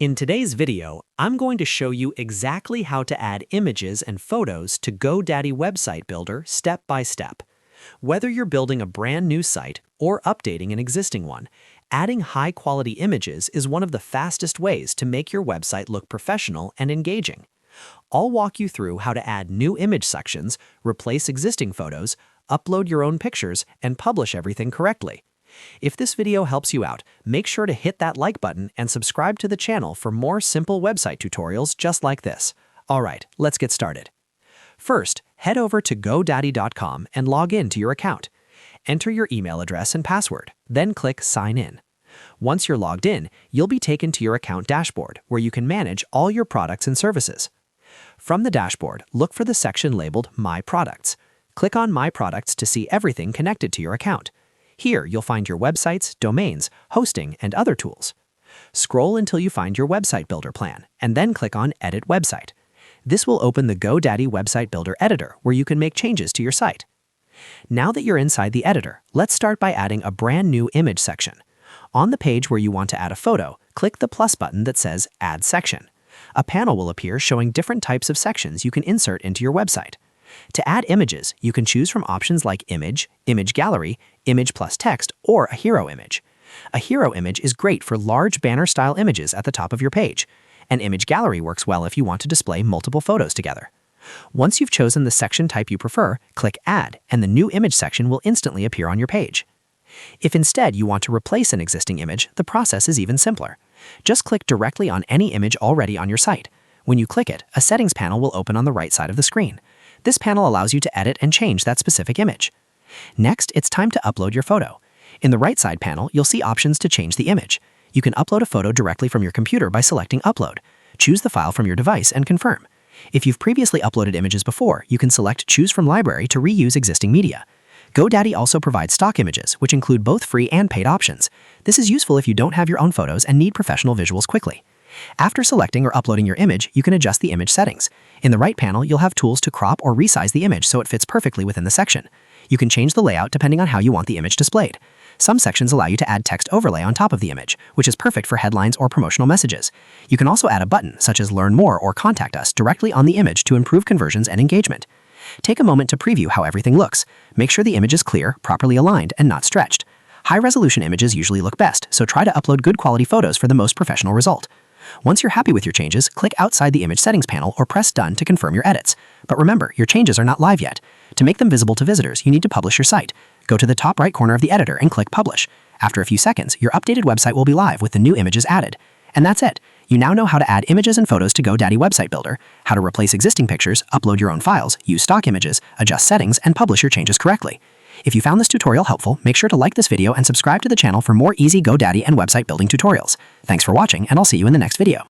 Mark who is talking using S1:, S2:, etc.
S1: In today's video, I'm going to show you exactly how to add images and photos to GoDaddy Website Builder step by step. Whether you're building a brand new site or updating an existing one, adding high-quality images is one of the fastest ways to make your website look professional and engaging. I'll walk you through how to add new image sections, replace existing photos, upload your own pictures, and publish everything correctly. If this video helps you out, make sure to hit that like button and subscribe to the channel for more simple website tutorials just like this. Alright, let's get started. First, head over to GoDaddy.com and log in to your account. Enter your email address and password, then click Sign In. Once you're logged in, you'll be taken to your account dashboard where you can manage all your products and services. From the dashboard, look for the section labeled My Products. Click on My Products to see everything connected to your account. Here, you'll find your websites, domains, hosting, and other tools. Scroll until you find your website builder plan, and then click on Edit Website. This will open the GoDaddy Website Builder editor where you can make changes to your site. Now that you're inside the editor, let's start by adding a brand new image section. On the page where you want to add a photo, click the plus button that says Add Section. A panel will appear showing different types of sections you can insert into your website. To add images, you can choose from options like Image, Image Gallery, Image plus Text, or a hero image. A hero image is great for large banner-style images at the top of your page. An image gallery works well if you want to display multiple photos together. Once you've chosen the section type you prefer, click Add, and the new image section will instantly appear on your page. If instead you want to replace an existing image, the process is even simpler. Just click directly on any image already on your site. When you click it, a settings panel will open on the right side of the screen. This panel allows you to edit and change that specific image. Next, it's time to upload your photo. In the right side panel, you'll see options to change the image. You can upload a photo directly from your computer by selecting Upload. Choose the file from your device and confirm. If you've previously uploaded images before, you can select Choose from Library to reuse existing media. GoDaddy also provides stock images, which include both free and paid options. This is useful if you don't have your own photos and need professional visuals quickly. After selecting or uploading your image, you can adjust the image settings. In the right panel, you'll have tools to crop or resize the image so it fits perfectly within the section. You can change the layout depending on how you want the image displayed. Some sections allow you to add text overlay on top of the image, which is perfect for headlines or promotional messages. You can also add a button, such as Learn More or Contact Us, directly on the image to improve conversions and engagement. Take a moment to preview how everything looks. Make sure the image is clear, properly aligned, and not stretched. High-resolution images usually look best, so try to upload good quality photos for the most professional result. Once you're happy with your changes, click outside the image settings panel or press Done to confirm your edits. But remember, your changes are not live yet. To make them visible to visitors, you need to publish your site. Go to the top right corner of the editor and click Publish. After a few seconds, your updated website will be live with the new images added. And that's it. You now know how to add images and photos to GoDaddy Website Builder, how to replace existing pictures, upload your own files, use stock images, adjust settings, and publish your changes correctly. If you found this tutorial helpful, make sure to like this video and subscribe to the channel for more easy GoDaddy and website building tutorials. Thanks for watching, and I'll see you in the next video.